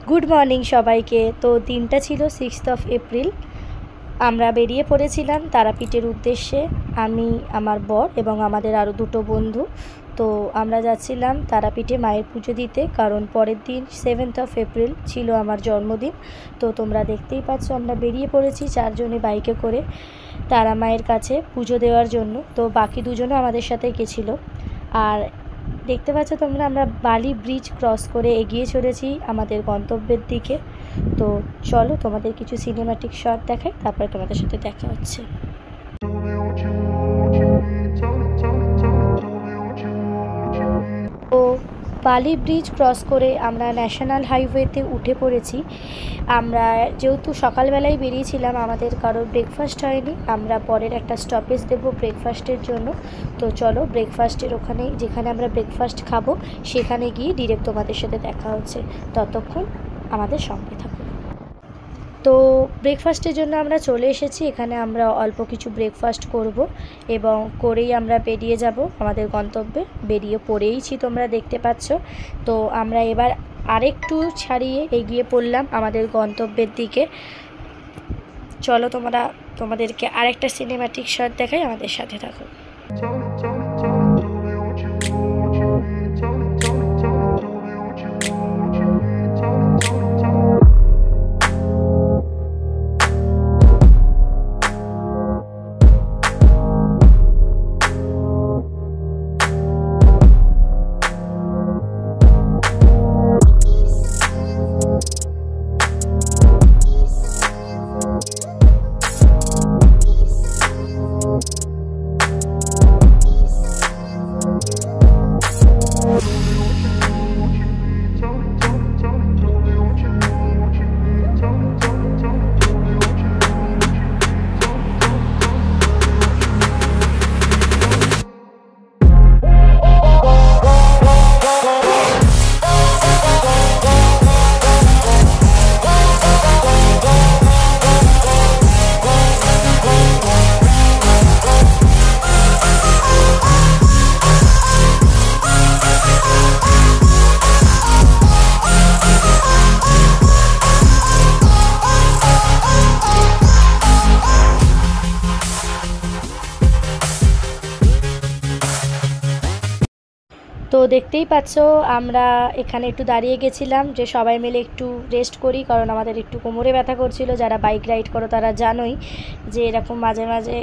Good morning সবাইকে। তো দিনটা ছিল 6 এপ্রিল। আমরা বেরিয়ে পড়েছিলাম তারাপীঠের উদ্দেশ্যে, আমি, আমার বর এবং আমাদের আরও দুটো বন্ধু। তো আমরা যাচ্ছিলাম তারাপীঠে মায়ের পুজো দিতে, কারণ পরের দিন 7 এপ্রিল ছিল আমার জন্মদিন। তো তোমরা দেখতেই পাচ্ছ আমরা বেরিয়ে পড়েছি চারজনে বাইকে করে তারা মায়ের কাছে পুজো দেওয়ার জন্য। তো বাকি দুজনও আমাদের সাথে গেছিলো। আর দেখতে পাচ্ছ তোমরা, আমরা বালি ব্রিজ ক্রস করে এগিয়ে চলেছি আমাদের গন্তব্যের দিকে। তো চলো তোমাদের কিছু সিনেম্যাটিক শট দেখাই, তারপরে তোমাদের সাথে দেখা হচ্ছে। তো বালি ব্রিজ ক্রস করে আমরা ন্যাশনাল হাইওয়েতে উঠে পড়েছি। আমরা যেহেতু সকালবেলায় বেরিয়েছিলাম, আমাদের কারোর ব্রেকফাস্ট হয়নি, আমরা পরের একটা স্টপেজ দেবো ব্রেকফাস্টের জন্য। তো চলো ব্রেকফাস্টের ওখানে, যেখানে আমরা ব্রেকফাস্ট খাবো সেখানে গিয়ে ডিরেক্ট তোমাদের সাথে দেখা হচ্ছে। ততক্ষণ আমাদের সঙ্গে থাকো। তো ব্রেকফাস্টের জন্য আমরা চলে এসেছি এখানে। আমরা অল্প কিছু ব্রেকফাস্ট করব এবং করেই আমরা বেরিয়ে যাব আমাদের গন্তব্যে। বেরিয়ে পড়েইছি, তোমরা দেখতে পাচ্ছ। তো আমরা এবার আরেকটু ছাড়িয়ে এগিয়ে পড়লাম আমাদের গন্তব্যের দিকে। চলো তোমাদেরকে আরেকটা সিনেম্যাটিক শট দেখাই, আমাদের সাথে থাকো। তো দেখতেই পাচ্ছ আমরা এখানে একটু দাঁড়িয়ে গেছিলাম যে সবাই মিলে একটু রেস্ট করি, কারণ আমাদের একটু কোমরে ব্যথা করছিল। যারা বাইক রাইড করো তারা জানোই যে এরকম মাঝে মাঝে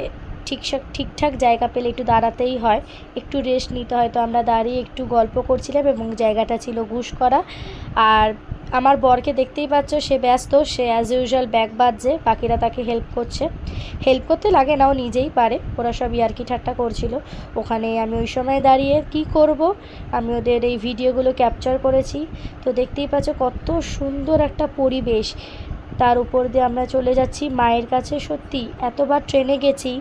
ঠিকঠাক জায়গা পেলে একটু দাঁড়াতেই হয়, একটু রেস্ট নিতে হয়। তো আমরা দাঁড়িয়ে একটু গল্প করছিলাম এবং জায়গাটা ছিল ঘুষকরা। আর আমার বরকে দেখতেই পাচ্ছ, সে ব্যস্ত, সে অ্যাজ ইউজুয়াল ব্যাগ বাজছে, বাকিরা তাকে হেল্প করতে লাগে না, ও নিজেই পারে। ওরা সব ইয়ার্কি ঠাট্টা করছিল ওখানে। আমি ওই সময় দাঁড়িয়ে কি করব, আমি ওদের এই ভিডিওগুলো ক্যাপচার করেছি। তো দেখতেই পাচ্ছ কত সুন্দর একটা পরিবেশ। তার উপর দিয়ে আমরা চলে যাচ্ছি মায়ের কাছে। সত্যি এতবার ট্রেনে গেছি,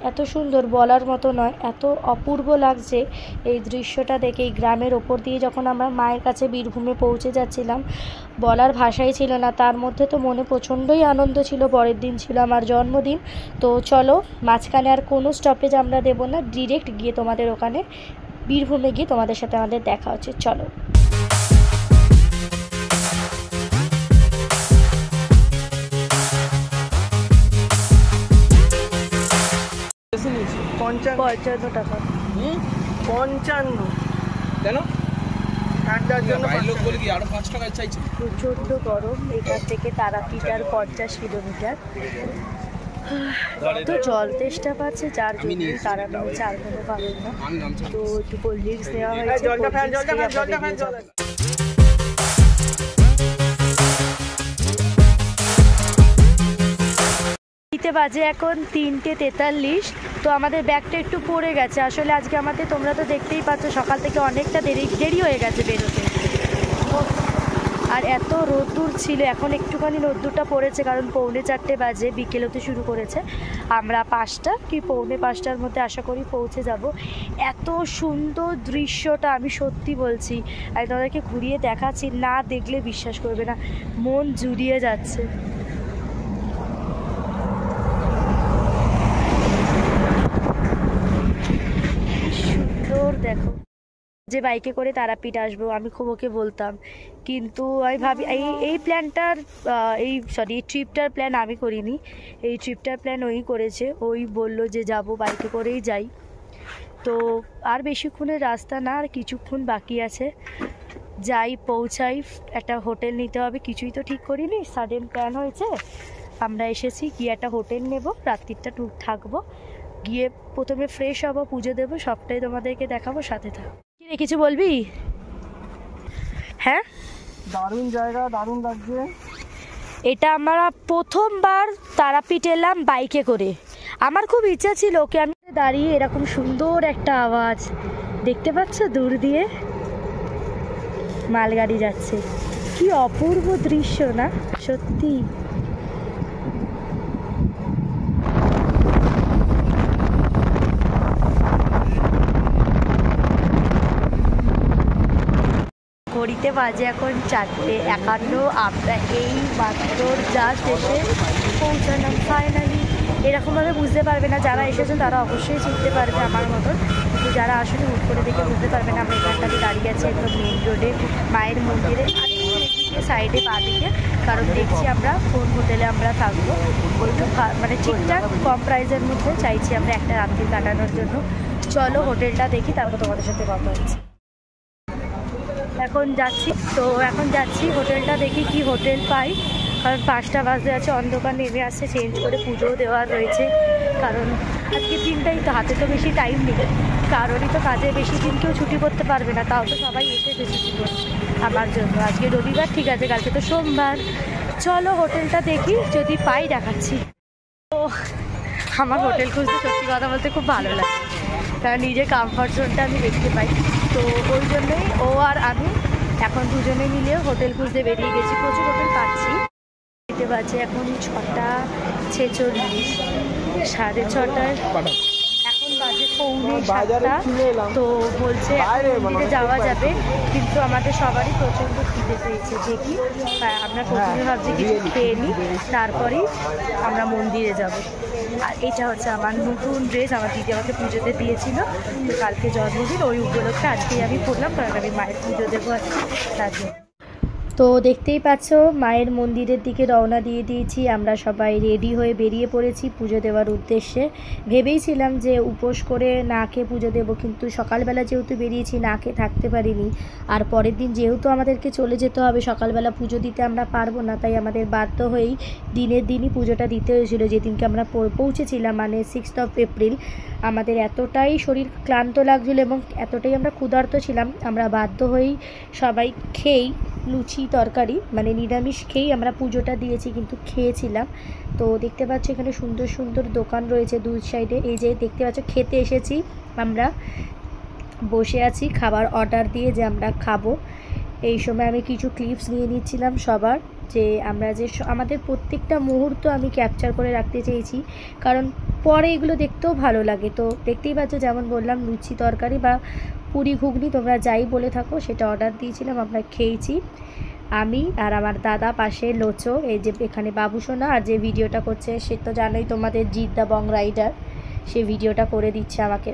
এত সুন্দর বলার মতো নয়, এত অপূর্ব লাগছে এই দৃশ্যটা দেখে। এই গ্রামের ওপর দিয়ে যখন আমরা মায়ের কাছে বীরভূমে পৌঁছে যাচ্ছিলাম, বলার ভাষাই ছিল না। তার মধ্যে তো মনে প্রচণ্ডই আনন্দ ছিল, পরের দিন ছিল আমার জন্মদিন। তো চলো মাঝখানে আর কোনো স্টপেজ আমরা দেবো না, ডিরেক্ট গিয়ে তোমাদের ওখানে বীরভূমে গিয়ে তোমাদের সাথে আমাদের দেখা হচ্ছে। চলো। পঞ্চান্ন টাকা। 55 কেন? প্রচণ্ড গরম। এখান থেকে তারাপীঠ আর 50 কিলোমিটার। তো জল তেষ্টা পাচ্ছে, যার জন্য তারা নিয়েছে, আর কোনো পাবেন না। তো একটু কোল্ড ড্রিঙ্কস দেওয়া হয়েছে। বাজে এখন 3:43। তো আমাদের ব্যাগটা একটু পড়ে গেছে। আসলে আজকে আমাদের, তোমরা তো দেখতেই পাচ্ছ, সকাল থেকে অনেকটা দেরি হয়ে গেছে বেরোতে। আর এত রোদ্দুর ছিল, এখন একটুখানি রোদ্দুরটা পড়েছে, কারণ 4:45 বাজে, বিকেল হতে শুরু করেছে। আমরা 5টা কি 4:45টার মধ্যে আশা করি পৌঁছে যাব। এত সুন্দর দৃশ্যটা, আমি সত্যি বলছি, আমি তোমাদেরকে ঘুরিয়ে দেখাচ্ছি, না দেখলে বিশ্বাস করবে না, মন জুড়িয়ে যাচ্ছে। সুন্দর দেখো। যে বাইকে করে তারাপীঠ আসবো, আমি খুব ওকে বলতাম, কিন্তু আমি ভাবি এই প্ল্যানটার এই ট্রিপটার প্ল্যান আমি করিনি, এই ট্রিপটার প্ল্যান ওই করেছে। ওই বলল যে যাব, বাইকে করেই যাই। তো আর বেশিক্ষণের রাস্তা না, আর কিছুক্ষণ বাকি আছে, যাই পৌঁছাই। একটা হোটেল নিতে হবে, কিছুই তো ঠিক করিনি, সাডেন প্ল্যান হয়েছে। আমরা এসেছি, গিয়ে একটা হোটেল নেব, রাত্রিটা থাকবো, গিয়ে প্রথমে ফ্রেশ হবো, পুজো দেবো, সবটাই তোমাদেরকে দেখাবো, সাথে থাকো। কি রে, কিছু বলবি? হ্যাঁ, দারুণ জায়গা, দারুণ লাগছে। এটা আমরা প্রথমবার তারাপীঠ এলাম বাইকে করে। আমার খুব ইচ্ছা ছিল, ওকে আমি দাঁড়িয়ে এরকম সুন্দর একটা আওয়াজ দেখতে পাচ্ছ, দূর দিয়ে মালগাড়ি যাচ্ছে, কি অপূর্ব দৃশ্য না সত্যি। ঘড়িতে বাজে এখন 4:51। আমরা এই মাত্র জাস্ট এসে পৌঁছালাম ফাইনালি। এরকমভাবে বুঝতে পারবে না, যারা এসেছেন তারা অবশ্যই চিনতে পারবে আমার মতন, কিন্তু যারা আসলে হুট করে দেখে বুঝতে পারবে না। আমরা এখানটাতে দাঁড়িয়ে আছি একদম মেন রোডে, মায়ের মন্দিরে আরেকদিকে সাইডে পা দিকে, কারণ দেখছি আমরা কোন হোটেলে আমরা থাকবো। ওইটা মানে ঠিকঠাক কম প্রাইসের মধ্যে চাইছি আমরা একটা রাত্রি কাটানোর জন্য। চলো হোটেলটা দেখি, তারপর তোমাদের সাথে কথা হচ্ছে। এখন যাচ্ছি হোটেলটা দেখি, কি হোটেল পাই, কারণ 5টা বাজে আছে, অন্ধকার নেমে আসছে, চেঞ্জ করে পুজোও দেওয়া রয়েছে। কারণ আজকে দিনটাই তো, হাতে তো বেশি টাইম নেই, কারণই তো কাজে বেশি দিন কেউ ছুটি করতে পারবে না, তাও তো সবাই এসেছে ছুটি করছে আমার জন্য। আজকে রবিবার, ঠিক আছে, কালকে তো সোমবার। চলো হোটেলটা দেখি, যদি পাই দেখাচ্ছি। তো আমার হোটেল খুঁজতে সত্যি কথা বলতে খুব ভালো লাগে, কারণ নিজের কমফর্ট জোনটা আমি দেখতে পাই। তো ওই জন্যই ও আর আমি এখন দুজনে মিলে হোটেল খুঁজতে বেরিয়ে গেছি। প্রচুর হোটেল পাচ্ছি। দিতে বাজে এখন 6:46, 6:30, এখন বাজে 6:45। তো বলছে মন্দিরে যাওয়া যাবে, কিন্তু আমাদের সবারই প্রচণ্ড খিদে পেয়েছে। দেখি, আমরা প্রথমে ভাবছি কিছু খেয়ে নিই, তারপরেই আমরা মন্দিরে যাব। আর এটা হচ্ছে আমার নতুন ড্রেস, আমার দিদি আমাকে পুজোতে দিয়েছিল, তো কালকে জন্মদিন, ওই উপলক্ষে আজকেই আমি পরলাম, কারণ আমি মায়ের পুজো দেবো তার জন্য। তো দেখতেই পাচ্ছ মায়ের মন্দিরের দিকে রওনা দিয়ে দিয়েছি। আমরা সবাই রেডি হয়ে বেরিয়ে পড়েছি পুজো দেওয়ার উদ্দেশ্যে। ভেবেইছিলাম যে উপোস করে না খেয়ে পুজো দেবো, কিন্তু সকালবেলা যেহেতু বেরিয়েছি না খেয়ে থাকতে পারিনি। আর পরের দিন যেহেতু আমাদেরকে চলে যেতে হবে, সকালবেলা পুজো দিতে আমরা পারবো না, তাই আমাদের বাধ্য হয়েই দিনের দিনই পুজোটা দিতে হয়েছিল। যেদিনকে আমরা পৌঁছেছিলাম, মানে 6 এপ্রিল, আমাদের এতটাই শরীর ক্লান্ত লাগছিলো এবং এতটাই আমরা ক্ষুধার্ত ছিলাম, আমরা বাধ্য হয়েই সবাই খেয়েই লুচি তরকারি মানে নিরামিষ খেয়েই আমরা পুজোটা দিয়েছি, কিন্তু খেয়েছিলাম। তো দেখতে পাচ্ছ এখানে সুন্দর সুন্দর দোকান রয়েছে দুই সাইডে। এই যে দেখতে পাচ্ছ খেতে এসেছি, আমরা বসে আছি খাবার অর্ডার দিয়ে যে আমরা খাবো। এই সময় আমি কিছু ক্লিপস নিয়ে নিচ্ছিলাম সবার, যে আমরা যে আমাদের প্রত্যেকটা মুহূর্ত আমি ক্যাপচার করে রাখতে চেয়েছি, কারণ পরে এগুলো দেখতেও ভালো লাগে। তো দেখতেই পাচ্ছ, যেমন বললাম লুচি তরকারি বা পুরি ঘুগনি, তোমরা যাই বলে থাকো, সেটা অর্ডার দিয়েছিলাম, আমরা খেয়েছি। আমি আর আমার দাদা পাশে লোচো, এই যে এখানে বাবুসোনা, আর যে ভিডিওটা করছে সে তো জানোই তোমাদের, জিদ্দা বং রাইডার, সে ভিডিওটা করে দিচ্ছে আমাকে।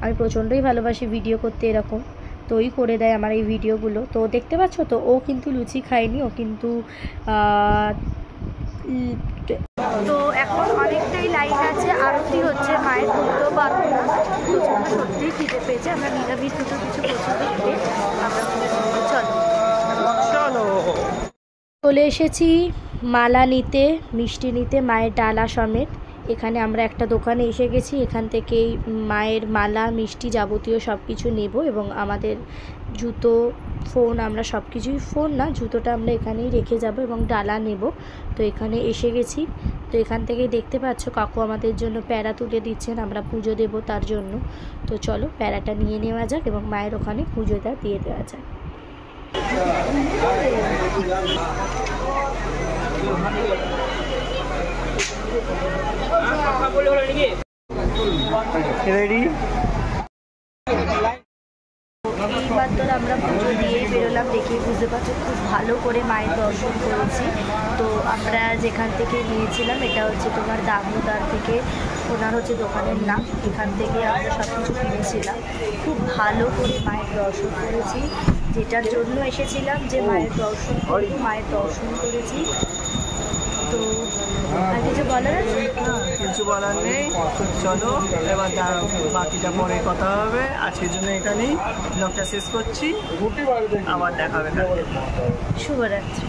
আমি প্রচণ্ডই ভালোবাসি ভিডিও করতে এরকম, তো ওই করে দেয় আমার এই ভিডিওগুলো। তো দেখতে পাচ্ছ তো, ও কিন্তু লুচি খায়নি, ও কিন্তু তো এখন অনেকটাই লাইন আছে, আরতি হচ্ছে, মায়ের পুজো পারবো না, প্রচণ্ড সত্যিই খিদে পেয়েছে। আমরা নিরামিষ দুটো কিছু পছন্দ করে আমরা চলো চলে এসেছি মালা নিতে, মিষ্টি নিতে, মায়ের ডালা সমেত। এখানে আমরা একটা দোকানে এসে গেছি, এখান থেকেই মায়ের মালা মিষ্টি যাবতীয় সব কিছু নেব, এবং আমাদের জুতো ফোন, আমরা সব কিছুই, ফোন না জুতোটা আমরা এখানেই রেখে যাব এবং ডালা নেব। তো এখানে এসে গেছি। তো এখান থেকেই দেখতে পাচ্ছ কাকু আমাদের জন্য প্যারা তুলে দিচ্ছেন, আমরা পুজো দেব তার জন্য। তো চলো প্যারাটা নিয়ে নেওয়া যাক এবং মায়ের ওখানে পুজোটা দিয়ে দেওয়া যাক। রেডি এইবার তো আমরা পুজো দিয়েই বেরোলাম, দেখেই বুঝতে পারছো খুব ভালো করে মায়ের দর্শন করেছি। তো আমরা যেখান থেকে নিয়েছিলাম এটা হচ্ছে তোমার দামোদর থেকে, ওনার হচ্ছে দোকানের নাম, এখান থেকে আমরা সব কিছু কিনেছিলাম। খুব ভালো করে মায়ের দর্শন করেছি, যেটার জন্য এসেছিলাম যে মায়ের দর্শন করি, মায়ের দর্শন করেছি। তো আর কিছু বলার আছে? কিছু বলার নেই, চলো এবার বাকিটা পরে কথা হবে। আজকের জন্য এখানেই ব্লগটা শেষ করছি, আবার দেখা হবে কালকে। শুভরাত্রি।